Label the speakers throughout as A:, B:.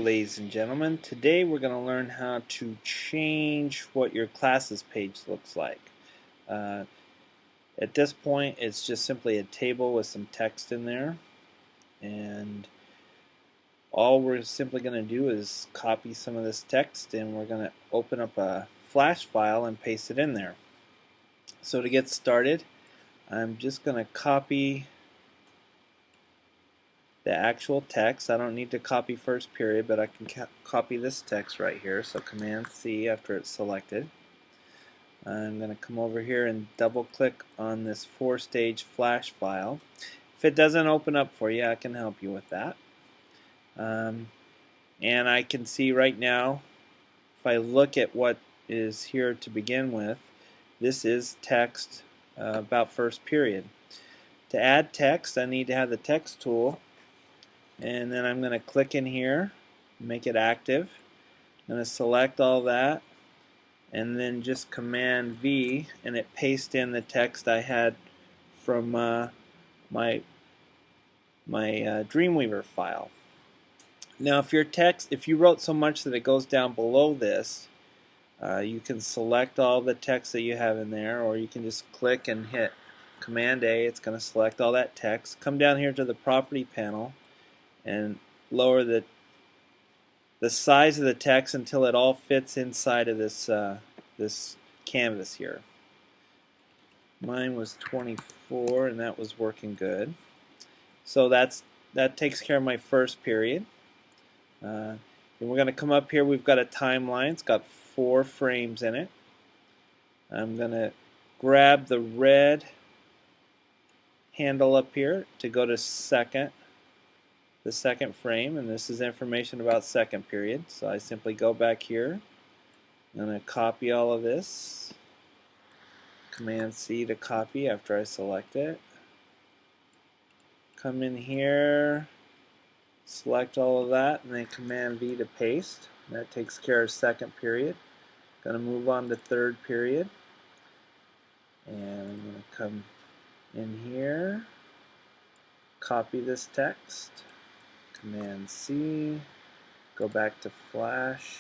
A: ladies and gentlemen. Today we're going to learn how to change what your classes page looks like. Uh, at this point, it's just simply a table with some text in there, and all we're simply going to do is copy some of this text, and we're going to open up a Flash file and paste it in there. So to get started, I'm just going to copy the actual text. I don't need to copy first period, but I can copy this text right here. So Command C after it's selected. I'm going to come over here and double click on this 4-stage Flash file. If it doesn't open up for you, I can help you with that. And I can see right now, if I look at what is here to begin with, this is text about first period. To add text, I need to have the text tool, and then I'm going to click in here, make it active. I'm going to select all that, and then just Command V, and it pastes in the text I had from my Dreamweaver file. Now, if you wrote so much that it goes down below this, you can select all the text that you have in there, or you can just click and hit Command A. It's going to select all that text. Come down here to the Property panel and lower the size of the text until it all fits inside of this this canvas here. Mine was 24, and that was working good. So that takes care of my first period. And we're going to come up here. We've got a timeline. It's got 4 frames in it. I'm going to grab the red handle up here to go to the second frame, and this is information about second period. So I simply go back here. I'm going to copy all of this. Command C to copy after I select it. Come in here, select all of that, and then Command V to paste. That takes care of second period. Going to move on to third period. And I'm going to come in here, copy this text. Command C, go back to Flash,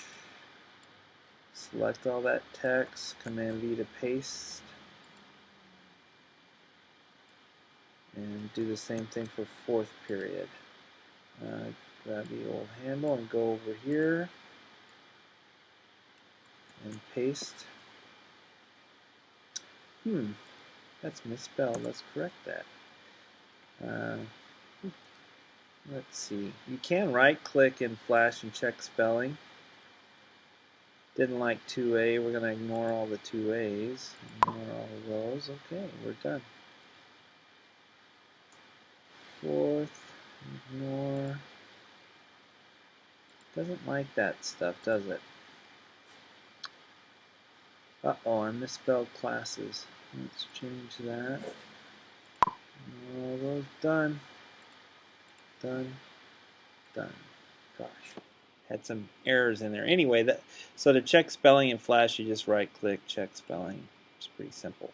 A: select all that text, Command V to paste, and do the same thing for fourth period. Grab the old handle and go over here and paste. That's misspelled. Let's correct that. Let's see. You can right-click in Flash and check spelling. Didn't like 2A. We're going to ignore all the 2A's. Ignore all of those. Okay, we're done. Fourth, ignore. Doesn't like that stuff, does it? Uh-oh, I misspelled classes. Let's change that. All those done. Done. Gosh, had some errors in there. Anyway, so to check spelling in Flash, you just right-click, check spelling. It's pretty simple.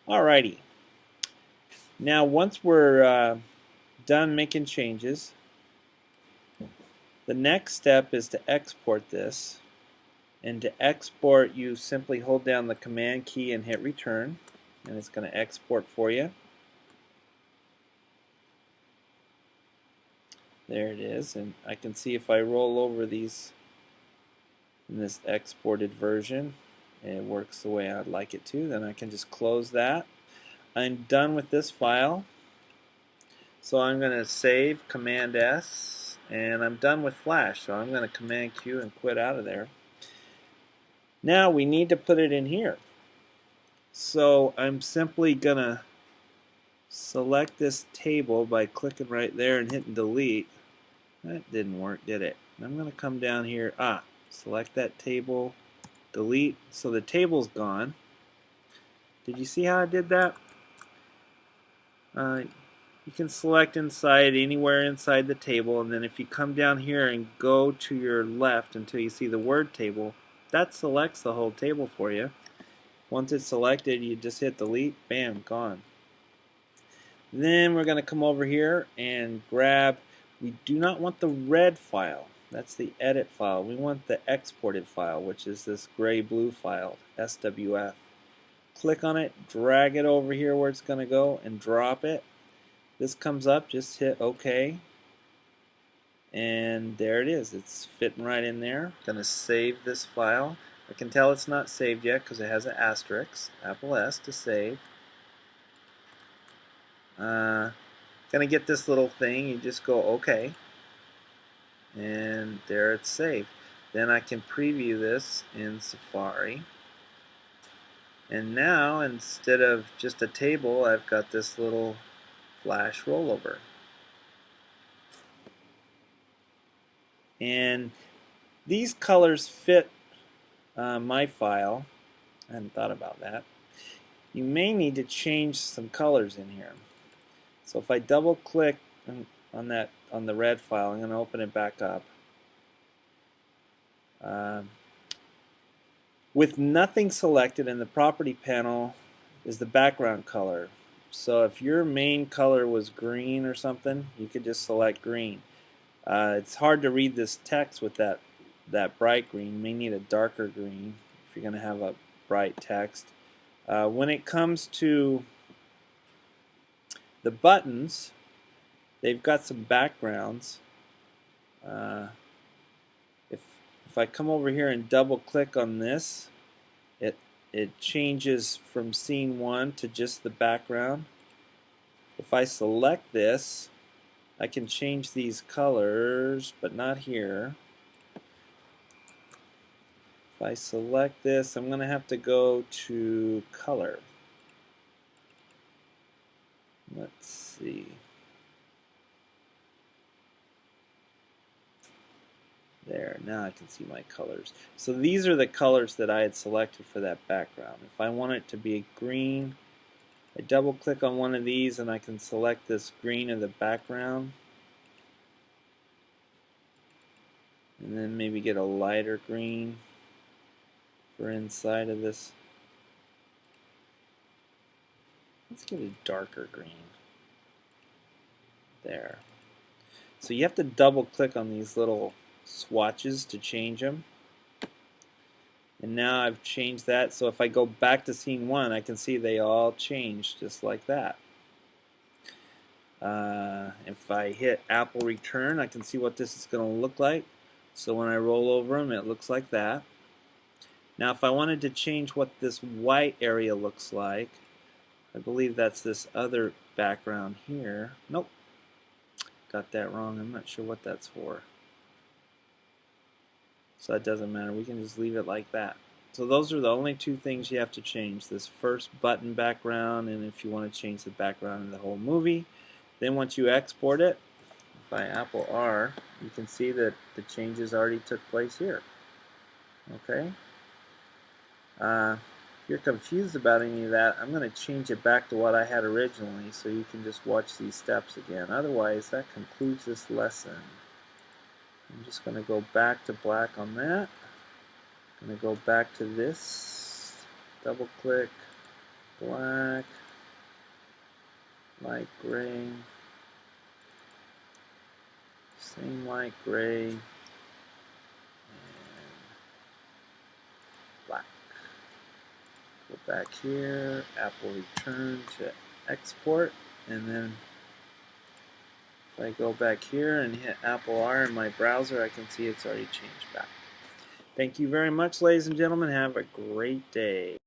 A: Alrighty. Now, once we're done making changes, the next step is to export this. And to export, you simply hold down the Command key and hit Return, and it's going to export for you. There it is, and I can see if I roll over these in this exported version, it works the way I'd like it to. Then I can just close that. I'm done with this file, so I'm going to save, Command S, and I'm done with Flash, so I'm going to Command Q and quit out of there. Now we need to put it in here. So I'm simply going to select this table by clicking right there and hitting delete. That didn't work, did it? I'm going to come down here, select that table, delete, so the table's gone. Did you see how I did that? You can select inside, anywhere inside the table, and then if you come down here and go to your left until you see the word table, that selects the whole table for you. Once it's selected, you just hit delete, bam, gone. Then we're going to come over here and grab, we do not want the red file. That's the edit file. We want the exported file, which is this gray-blue file, SWF. Click on it, drag it over here where it's going to go, and drop it. This comes up, just hit OK. And there it is. It's fitting right in there. I'm going to save this file. I can tell it's not saved yet because it has an asterisk, Apple S to save. Going to get this little thing. You just go OK. And there it's saved. Then I can preview this in Safari. And now, instead of just a table, I've got this little Flash rollover. And these colors fit my file. I hadn't thought about that. You may need to change some colors in here. So if I double click on the red file, I'm going to open it back up. With nothing selected in the property panel is the background color. So if your main color was green or something, you could just select green. It's hard to read this text with that bright green. You may need a darker green if you're going to have a bright text. When it comes to the buttons, they've got some backgrounds. If I come over here and double click on this, it changes from scene 1 to just the background. If I select this, I can change these colors, but not here. If I select this, I'm going to have to go to color. Let's see. There, now I can see my colors. So these are the colors that I had selected for that background. If I want it to be green, I double click on one of these and I can select this green of the background. And then maybe get a lighter green for inside of this. Let's get a darker green. There. So you have to double click on these little swatches to change them. And now I've changed that, so if I go back to scene 1, I can see they all changed just like that. If I hit Apple Return, I can see what this is going to look like. So when I roll over them, it looks like that. Now if I wanted to change what this white area looks like, I believe that's this other background here. Nope, got that wrong. I'm not sure what that's for. So that doesn't matter. We can just leave it like that. So those are the only two things you have to change. This first button background, and if you want to change the background of the whole movie. Then once you export it by Apple R, you can see that the changes already took place here. Okay? If you're confused about any of that, I'm going to change it back to what I had originally so you can just watch these steps again. Otherwise, that concludes this lesson. I'm just going to go back to black on that. I'm going to go back to this. Double click, black, light gray, same light gray, and black. Go back here, Apple Return to export, and then if I go back here and hit Apple R in my browser, I can see it's already changed back. Thank you very much, ladies and gentlemen. Have a great day.